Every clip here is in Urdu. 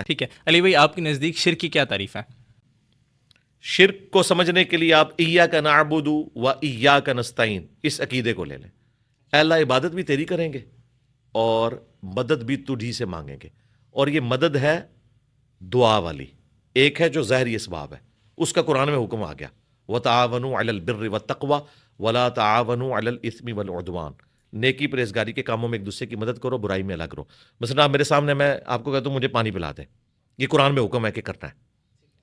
ٹھیک ہے علی بھائی، آپ کے نزدیک شرک کی کیا تعریف ہے؟ شرک کو سمجھنے کے لیے آپ ایاک نعبد و ایاک نستعین اس عقیدے کو لے لیں. اے اللہ عبادت بھی تیری کریں گے اور مدد بھی تجھی سے مانگیں گے. اور یہ مدد ہے دعا والی. ایک ہے جو ظاہری اسباب ہے، اس کا قرآن میں حکم آ گیا وَتَعَاوَنُوا عَلَى الْبِرِّ وَالتَّقْوَى وَلَا تَعَاوَنُوا عَلَى الْإِثْمِ وَالْعُدْوَانِ. نیکی پرہیزگاری کے کاموں میں ایک دوسرے کی مدد کرو، برائی میں الگ رہو. مثلا آپ میرے سامنے، میں آپ کو کہتا ہوں مجھے پانی پلا دیں، یہ قرآن میں حکم ہے کہ کرنا ہے.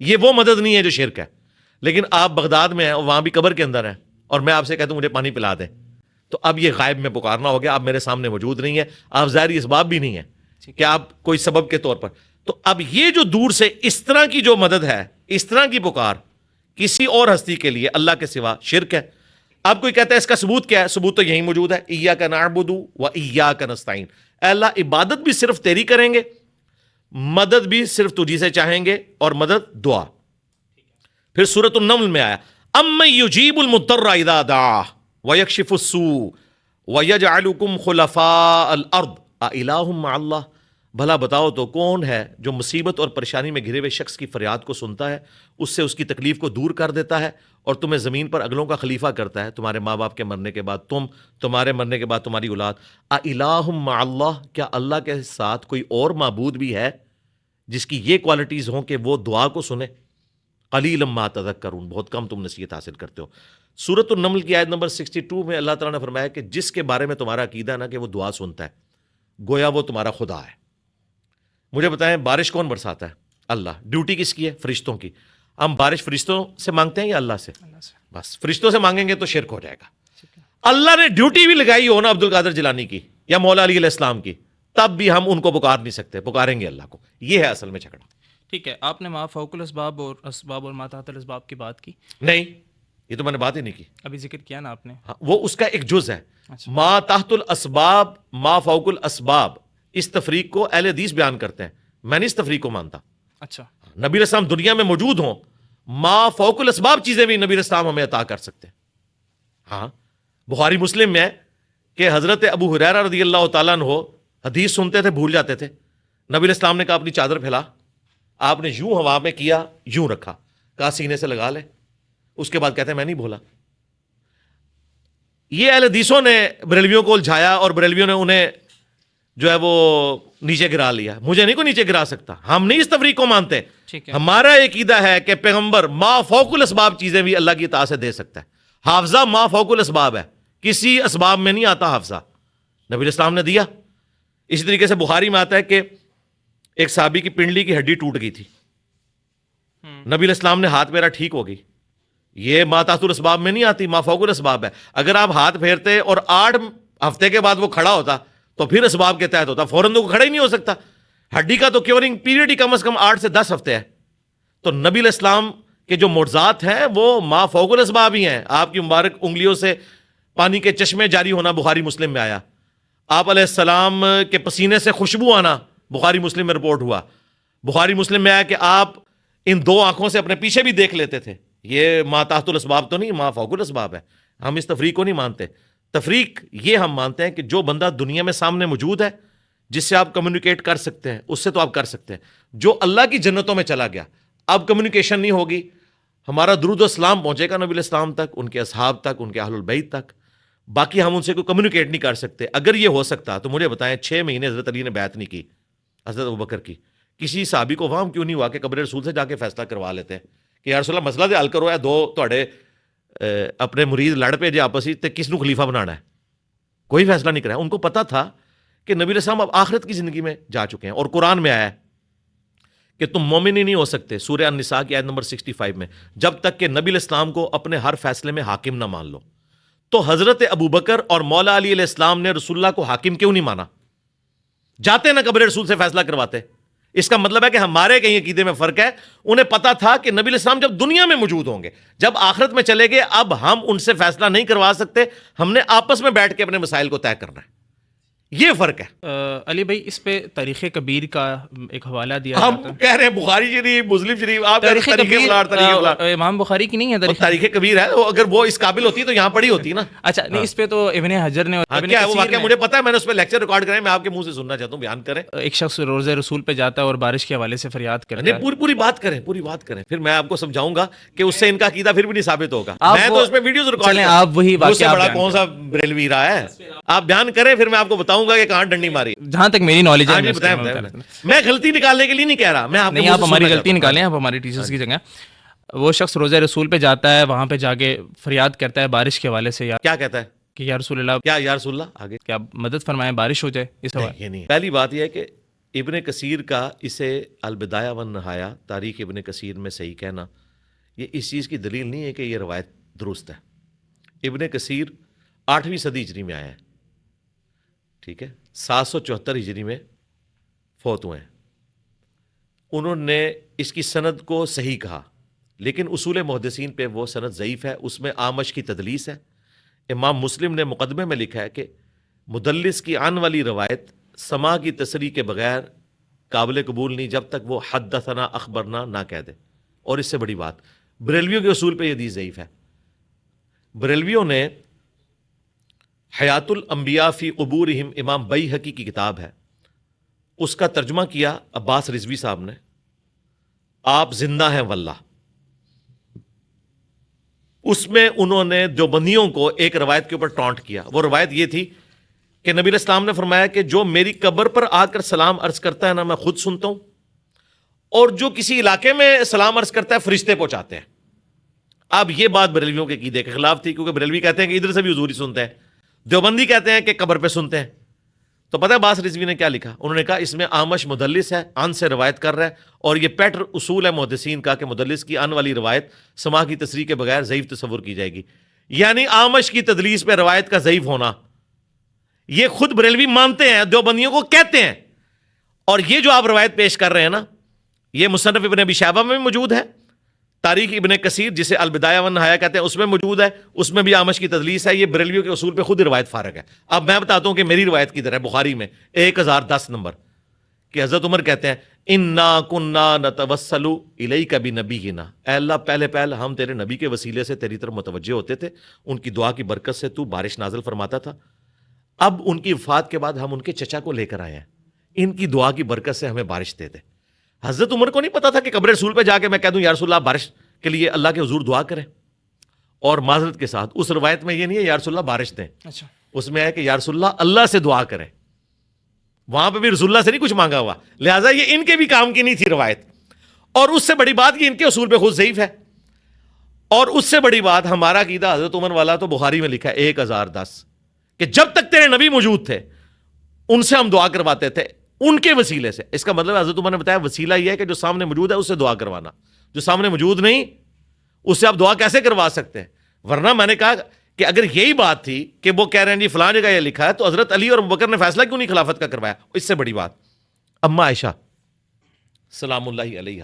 یہ وہ مدد نہیں ہے جو شرک ہے. لیکن آپ بغداد میں ہیں اور وہاں بھی قبر کے اندر ہیں اور میں آپ سے کہتا ہوں مجھے پانی پلا دیں، تو اب یہ غائب میں پکارنا ہو گیا. آپ میرے سامنے موجود نہیں ہے، آپ ظاہری اسباب بھی نہیں ہے کہ آپ کوئی سبب کے طور پر. تو اب یہ جو دور سے اس طرح کی جو مدد ہے، اس طرح کی پکار کسی اور ہستی کے لیے اللہ کے سوا شرک ہے. اب کوئی کہتا ہے اس کا ثبوت کیا ہے؟ ثبوت تو یہی موجود ہے ایاک نعبد و ایاک نستعین. اے اللہ عبادت بھی صرف تیری کریں گے، مدد بھی صرف تجھی سے چاہیں گے، اور مدد دعا. پھر سورۃ النمل میں آیا امن یجیب المضطر اذا دعاہ ویکشف السوء ویجعلکم خلفاء الارض االہ مع اللہ. بھلا بتاؤ تو کون ہے جو مصیبت اور پریشانی میں گھرے ہوئے شخص کی فریاد کو سنتا ہے، اس سے اس کی تکلیف کو دور کر دیتا ہے، اور تمہیں زمین پر اگلوں کا خلیفہ کرتا ہے، تمہارے ماں باپ کے مرنے کے بعد تم، تمہارے مرنے کے بعد تمہاری اولاد. االہ مع اللہ، کیا اللہ کے ساتھ کوئی اور معبود بھی ہے جس کی یہ کوالٹیز ہوں کہ وہ دعا کو سنے؟ قلیلا ما تذکرون، بہت کم تم نصیحت حاصل کرتے ہو. سورۃ النمل کی آیت نمبر 62 میں اللہ تعالیٰ نے فرمایا کہ جس کے بارے میں تمہارا عقیدہ ہے نا کہ وہ دعا سنتا ہے، گویا وہ تمہارا خدا ہے. مجھے بتائیں بارش کون برساتا ہے؟ اللہ. ڈیوٹی کس کی ہے؟ فرشتوں کی. ہم بارش فرشتوں سے مانگتے ہیں یا اللہ سے؟ بس فرشتوں سے مانگیں گے تو شرک ہو جائے گا. اللہ نے ڈیوٹی بھی لگائی ہو نا عبد القادر جیلانی کی یا مولا علی علیہ السلام کی، تب بھی ہم ان کو پکار نہیں سکتے، پکاریں گے اللہ کو. یہ ہے اصل میں جھگڑا. ٹھیک ہے، آپ نے ما فوق الاسباب اور اسباب اور ما تحت الاسباب کی بات کی. نہیں، یہ تو میں نے بات ہی نہیں کی. ابھی ذکر کیا نا آپ نے. وہ اس کا ایک جز ہے. ما تحت الاسباب، ما فوق الاسباب، اس تفریق کو اہل حدیث بیان کرتے ہیں. میں نہیں اس تفریق کو مانتا. اچھا، نبی علیہ السلام دنیا میں موجود ہوں، ما فوق الاسباب چیزیں بھی نبی علیہ السلام ہمیں عطا کر سکتے ہیں. ہاں، بخاری مسلم میں کہ حضرت ابو ہریرہ رضی اللہ تعالیٰ عنہ حدیث سنتے تھے، بھول جاتے تھے. نبی علیہ السلام نے کہا اپنی چادر پھیلا. آپ نے یوں ہوا میں کیا، یوں رکھا، کہا سینے سے لگا لے. اس کے بعد کہتے ہیں میں نہیں بولا. یہ اہل حدیثوں نے بریلویوں کو الجھایا اور بریلویوں نے انہیں جو ہے وہ نیچے گرا لیا. مجھے نہیں کوئی نیچے گرا سکتا. ہم نہیں اس تفریق کو مانتے. ہمارا عقیدہ ہے کہ پیغمبر ما فوق الاسباب چیزیں بھی اللہ کی اطاعت سے دے سکتا ہے. حافظہ ما فوق الاسباب ہے، کسی اسباب میں نہیں آتا حافظہ. نبی علیہ السلام نے دیا. اسی طریقے سے بخاری میں آتا ہے کہ ایک صحابی کی پنڈلی کی ہڈی ٹوٹ گئی تھی، نبی علیہ السلام نے ہاتھ میرا ٹھیک ہو گئی. یہ ما تحت الاسباب میں نہیں آتی، ما فوق الاسباب ہے. اگر آپ ہاتھ پھیرتے اور 8 ہفتے کے بعد وہ کھڑا ہوتا تو پھر اسباب کے تحت ہوتا. فوراً تو کھڑا ہی نہیں ہو سکتا. ہڈی کا تو کیورنگ پیریڈ ہی کم از کم 8 سے 10 ہفتے ہے. تو نبی علیہ السلام کے جو معجزات ہیں وہ ما فوق الاسباب ہی ہیں. آپ کی مبارک انگلیوں سے پانی کے چشمے جاری ہونا بخاری مسلم میں آیا. آپ علیہ السلام کے پسینے سے خوشبو آنا بخاری مسلم میں رپورٹ ہوا. بخاری مسلم میں آیا کہ آپ ان 2 آنکھوں سے اپنے پیچھے بھی دیکھ لیتے تھے. یہ ما تحت الاسباب تو نہیں، ما فوق الاسباب ہے. ہم اس تفریق کو نہیں مانتے. تفریق یہ ہم مانتے ہیں کہ جو بندہ دنیا میں سامنے موجود ہے، جس سے آپ کمیونیکیٹ کر سکتے ہیں، اس سے تو آپ کر سکتے ہیں. جو اللہ کی جنتوں میں چلا گیا، اب کمیونیکیشن نہیں ہوگی. ہمارا درود و سلام پہنچے گا نبی علیہ السلام تک، ان کے اصحاب تک، ان کے اہل البیت تک، باقی ہم ان سے کوئی کمیونیکیٹ نہیں کر سکتے. اگر یہ ہو سکتا تو مجھے بتائیں 6 مہینے حضرت علی نے بیعت نہیں کی، حضرت ابوبکر کی. کسی صحابی کو وہاں کیوں نہیں ہوا کہ قبر رسول سے جا کے فیصلہ کروا لیتے ہیں کہ یا رسول اللہ مسئلہ دے حل کرو، ہے 2 تھوڑے اپنے مرید لڑ پہ جے آپس تے کس نو خلیفہ بنانا ہے. کوئی فیصلہ نہیں کرا. ان کو پتا تھا کہ نبی علیہ السلام اب آخرت کی زندگی میں جا چکے ہیں. اور قرآن میں آیا ہے کہ تم مومن ہی نہیں ہو سکتے، سورہ النساء کی آیت نمبر 65 میں، جب تک کہ نبی علیہ السلام کو اپنے ہر فیصلے میں حاکم نہ مان لو. تو حضرت ابوبکر اور مولا علی علیہ السلام نے رسول اللہ کو حاکم کیوں نہیں مانا؟ جاتے نہ قبر رسول سے فیصلہ کرواتے. اس کا مطلب ہے کہ ہمارے کہیں عقیدے میں فرق ہے. انہیں پتا تھا کہ نبی علیہ السلام جب دنیا میں موجود ہوں گے، جب آخرت میں چلے گئے، اب ہم ان سے فیصلہ نہیں کروا سکتے. ہم نے آپس میں بیٹھ کے اپنے مسائل کو طے کرنا ہے. یہ فرق ہے. علی بھائی اس پہ تاریخ کبیر کا ایک حوالہ دیا ہم جاتا ہے. کہہ رہے ہیں بخاری شریف مسلم شریف, آپ تاریخ تاریخ فلان تاریخ فلان, کبیر امام بخاری کی نہیں ہے تاریخ کبیر ہے, اگر وہ اس قابل ہوتی تو یہاں پڑھی ہوتی نا. اچھا نہیں, اس پہ تو ابن حجر نے ابن کیا ہے وہ کثیر واقعہ مجھے پتا ہے, میں نے اس پہ لیکچر ریکارڈ کرے, میں آپ کے منہ سے سننا چاہتا ہوں, بیان کریں. ایک شخص روزہ رسول پہ جاتا ہے اور بارش کے حوالے سے فریاد کرتا ہے. نہیں, پوری بات کریں, پوری بات کریں, پھر میں آپ کو سمجھاؤں گا کہ اس سے ان کا عقیدہ پھر بھی نہیں ثابت ہوگا. میں تو اس پہ ویڈیوز ریکارڈ, آپ وہی واقعہ بڑا کون سا بریلوی رہا ہے, آپ بیان کریں, پھر میں آپ کو بتاؤں گا کہ کہاں ڈنڈی ماری. جہاں تک میری نالج ہے میں غلطی نکالنے کے لیے نہیں کہہ رہا, میں نہیں, آپ ہماری غلطی نکالیں, آپ ہماری ٹیچرز کی جگہ. وہ شخص روزہ رسول پہ جاتا ہے, وہاں پہ جا کے فریاد کرتا ہے بارش کے حوالے سے, کیا کہتا ہے کہ یا رسول اللہ, کیا یا رسول اللہ, آگے کیا مدد فرمائیں بارش ہو جائے. اس حوالے یہ نہیں. پہلی بات یہ ہے کہ ابن کثیر کا اسے البدایہ والنہایہ تاریخ ابن کثیر میں صحیح کہنا, یہ اس چیز کی دلیل نہیں ہے کہ یہ روایت درست ہے. ابن کثیر 8ویں صدی ہجری میں آیا ہے, ٹھیک ہے, 774 ہجری میں فوت ہوئے ہیں. انہوں نے اس کی سند کو صحیح کہا, لیکن اصول محدثین پہ وہ سند ضعیف ہے, اس میں آمش کی تدلیس ہے. امام مسلم نے مقدمے میں لکھا ہے کہ مدلس کی عن والی روایت سما کی تصریح کے بغیر قابل قبول نہیں جب تک وہ حدثنا اخبرنا نہ کہہ دے. اور اس سے بڑی بات, بریلویوں کے اصول پہ یہ حدیث ضعیف ہے. بریلویوں نے حیات الانبیاء فی قبورہم, امام بیہقی کی کتاب ہے, اس کا ترجمہ کیا عباس رضوی صاحب نے, آپ زندہ ہیں واللہ. اس میں انہوں نے دیوبندیوں کو ایک روایت کے اوپر ٹونٹ کیا. وہ روایت یہ تھی کہ نبی علیہ السلام نے فرمایا کہ جو میری قبر پر آ کر سلام عرض کرتا ہے نا, میں خود سنتا ہوں, اور جو کسی علاقے میں سلام عرض کرتا ہے فرشتے پہنچاتے ہیں. اب یہ بات بریلویوں کے عقیدے کے خلاف تھی, کیونکہ بریلوی کہتے ہیں کہ ادھر سے بھی حضور ہی سنتے ہیں, دیوبندی کہتے ہیں کہ قبر پہ سنتے ہیں. تو پتہ ہے عباس رضوی نے کیا لکھا, انہوں نے کہا اس میں آمش مدلس ہے, ان سے روایت کر رہا ہے, اور یہ پیٹر اصول ہے محدثین کا کہ مدلس کی ان والی روایت سما کی تصریح کے بغیر ضعیف تصور کی جائے گی. یعنی آمش کی تدلیس پہ روایت کا ضعیف ہونا یہ خود بریلوی مانتے ہیں, دیوبندیوں کو کہتے ہیں. اور یہ جو آپ روایت پیش کر رہے ہیں نا, یہ مصنف ابن ابی شیبہ میں بھی موجود ہے, تاریخ ابن کثیر جسے البدایہ والنہایہ کہتے ہیں اس میں موجود ہے, اس میں بھی آمش کی تدلیس ہے. یہ بریلویوں کے اصول پہ خود روایت فارغ ہے. اب میں بتاتا ہوں کہ میری روایت کی طرح بخاری میں 1010 نمبر کہ حضرت عمر کہتے ہیں انا کنا نتوسل الیک بنبینا, اے اللہ پہلے ہم تیرے نبی کے وسیلے سے تیری طرف متوجہ ہوتے تھے, ان کی دعا کی برکت سے تو بارش نازل فرماتا تھا. اب ان کی وفات کے بعد ہم ان کے چچا کو لے کر آئے ہیں, ان کی دعا کی برکت سے ہمیں بارش دے دے. حضرت عمر کو نہیں پتا تھا کہ قبر رسول پہ جا کے میں کہہ دوں یا رسول اللہ بارش کے لیے اللہ کے حضور دعا کریں. اور معذرت کے ساتھ اس روایت میں یہ نہیں ہے یا رسول اللہ بارش دیں, اچھا اس میں ہے کہ یا رسول اللہ سے دعا کریں. وہاں پہ بھی رسول اللہ سے نہیں کچھ مانگا ہوا, لہٰذا یہ ان کے بھی کام کی نہیں تھی روایت. اور اس سے بڑی بات کہ ان کے اصول پہ خود ضعیف ہے. اور اس سے بڑی بات ہمارا عقیدہ حضرت عمر والا تو بخاری میں لکھا ہے 1010 کہ جب تک تیرے نبی موجود تھے ان سے ہم دعا کرواتے تھے ان کے وسیلے سے. اس کا مطلب حضرت عمر نے بتایا وسیلہ یہ ہے کہ جو سامنے موجود ہے اس سے دعا کروانا, جو سامنے موجود نہیں اس سے آپ دعا کیسے کروا سکتے ہیں. ورنہ میں نے کہا کہ اگر یہی بات تھی کہ وہ کہہ رہے ہیں جی فلاں جگہ یہ لکھا ہے, تو حضرت علی اور ابوبکر نے فیصلہ کیوں نہیں خلافت کا کروایا. اس سے بڑی بات اما عائشہ سلام اللہ علیہ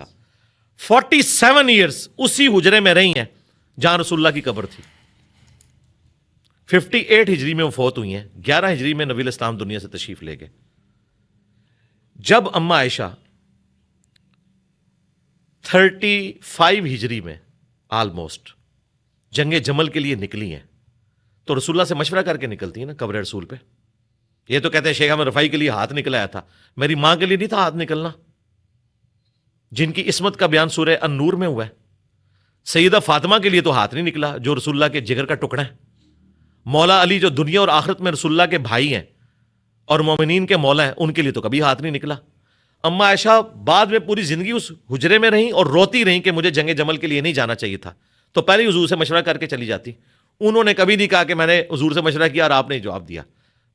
47 ایئرس اسی حجرے میں رہی ہیں جہاں رسول اللہ کی قبر تھی. 58 ہجری میں وہ فوت ہوئی ہیں, 11 ہجری میں نبی الاسلام دنیا سے تشریف لے گئے. جب اما عائشہ 35 ہجری میں آلموسٹ جنگ جمل کے لیے نکلی ہیں, تو رسول اللہ سے مشورہ کر کے نکلتی ہیں نا قبر رسول پہ. یہ تو کہتے ہیں شیخ احمد رفاعی کے لیے ہاتھ نکلایا تھا, میری ماں کے لیے نہیں تھا ہاتھ نکلنا, جن کی عصمت کا بیان سورہ النور میں ہوا ہے. سیدہ فاطمہ کے لیے تو ہاتھ نہیں نکلا جو رسول اللہ کے جگر کا ٹکڑا ہے. مولا علی جو دنیا اور آخرت میں رسول اللہ کے بھائی ہیں اور مومنین کے مولا ہیں, ان کے لیے تو کبھی ہاتھ نہیں نکلا. اما عائشہ بعد میں پوری زندگی اس حجرے میں رہیں اور روتی رہیں کہ مجھے جنگ جمل کے لیے نہیں جانا چاہیے تھا, تو پہلے حضور سے مشورہ کر کے چلی جاتی. انہوں نے کبھی نہیں کہا کہ میں نے حضور سے مشورہ کیا اور آپ نے جواب دیا.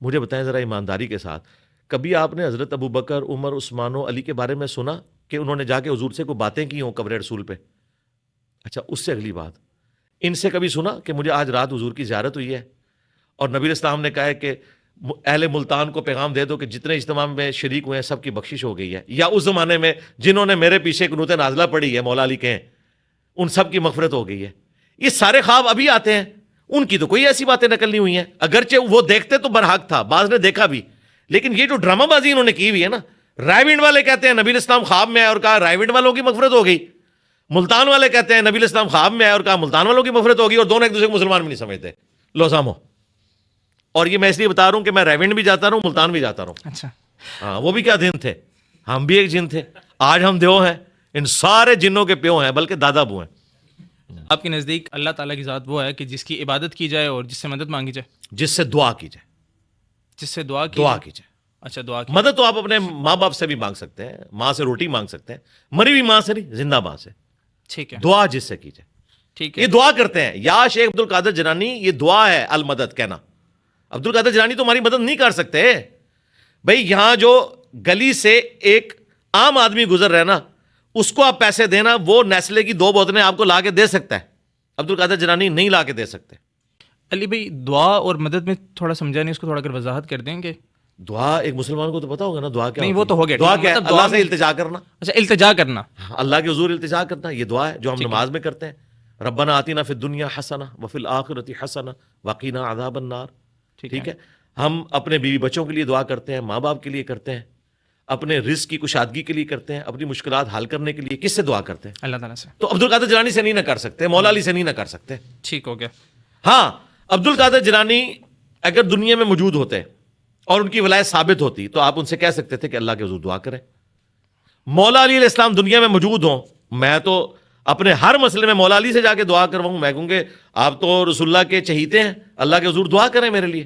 مجھے بتائیں ذرا ایمانداری کے ساتھ, کبھی آپ نے حضرت ابوبکر, عمر, عثمان و علی کے بارے میں سنا کہ انہوں نے جا کے حضور سے کوئی باتیں کی ہوں قبر رسول پہ؟ اچھا اس سے اگلی بات, ان سے کبھی سنا کہ مجھے آج رات حضور کی زیارت ہوئی ہے اور نبی اسلام نے کہا ہے کہ اہل ملتان کو پیغام دے دو کہ جتنے اجتماع میں شریک ہوئے ہیں سب کی بخشش ہو گئی ہے, یا اس زمانے میں جنہوں نے میرے پیچھے قنوت نازلہ پڑھی ہے مولا علی کے ہیں ان سب کی مغفرت ہو گئی ہے. یہ سارے خواب ابھی آتے ہیں, ان کی تو کوئی ایسی باتیں نقل نہیں ہوئی ہیں, اگرچہ وہ دیکھتے تو برحق تھا, بعض نے دیکھا بھی, لیکن یہ جو ڈرامہ بازی انہوں نے کی ہوئی ہے نا، رائے والے کہتے ہیں نبی علیہ السلام خواب میں آئے اور کہا رائے والوں کی مغفرت ہو گئی، ملتان والے کہتے ہیں نبی علیہ السلام خواب میں آئے اور کہا ملتان والوں کی مغفرت ہوگی، اور دونوں ایک دوسرے کو مسلمان بھی نہیں سمجھتے. لو سامو. اور یہ میں اس لیے بتا رہا ہوں کہ میں ریونڈ بھی جاتا رہا ہوں، ملتان بھی جاتا رہا ہوں. اچھا ہاں وہ بھی کیا دن تھے، ہم بھی ایک جن تھے. آج ہم دیو ہیں، ان سارے جنوں کے پیو ہیں، بلکہ دادا بو ہیں. آپ کے نزدیک اللہ تعالیٰ کی ذات وہ ہے کہ جس کی عبادت کی جائے اور جس سے مدد مانگی جائے؟ جس سے دعا کی جائے. جس سے دعا کی دعا کی جائے. اچھا دعا کی. مدد تو آپ اپنے ماں باپ سے بھی مانگ سکتے ہیں، ماں سے روٹی مانگ سکتے ہیں، مری ہوئی ماں سے نہیں، زندہ ماں سے. ٹھیک ہے دعا جس سے کی جائے. ٹھیک یہ ہے. دعا کرتے ہیں. یا شیخ عبد القادر جیلانی، یہ دعا ہے المدد کہنا. عبد القادر جیلانی تو ہماری مدد نہیں کر سکتے بھائی. یہاں جو گلی سے ایک عام آدمی گزر رہا ہے نا، اس کو آپ پیسے دینا، وہ نیسلے کی 2 بوتلیں آپ کو لا کے دے سکتا ہے. عبد القادر جیلانی نہیں لا کے دے سکتے. علی بھائی دعا اور مدد میں تھوڑا سمجھا نہیں، اس کو تھوڑا کر وضاحت کر دیں گے. دعا ایک مسلمان کو تو پتا ہوگا نا دعا کیا نہیں ہوتی وہ تو ہو گیا. دعا کیا ہے؟ مطلب اللہ دعا سے التجا کرنا. اچھا التجا کرنا. اللہ کے حضور التجا کرنا، یہ دعا ہے جو ہم نماز میں کرتے ہیں. ربنا آتنا فی الدنیا حسنہ وفی الآخرۃ حسنہ وقنا عذاب النار. ٹھیک ہے. ہم اپنے بیوی بچوں کے لیے دعا کرتے ہیں، ماں باپ کے لیے کرتے ہیں، اپنے رزق کی کشادگی کے لیے کرتے ہیں، اپنی مشکلات حل کرنے کے لیے. کس سے دعا کرتے ہیں؟ اللہ تعالیٰ سے. تو عبد القادر جیلانی سے نہیں نہ کر سکتے، مولا علی سے نہیں نہ کر سکتے. ٹھیک ہو گیا. ہاں عبد القادر جیلانی اگر دنیا میں موجود ہوتے اور ان کی ولایت ثابت ہوتی تو آپ ان سے کہہ سکتے تھے کہ اللہ کے حضور دعا کریں. مولا علی علیہ السلام دنیا میں موجود ہوں، میں تو اپنے ہر مسئلے میں مولا علی سے جا کے دعا کرواؤں. میں کہوں کہ آپ تو رسول اللہ کے چہیتے ہیں، اللہ کے حضور دعا کریں میرے لیے.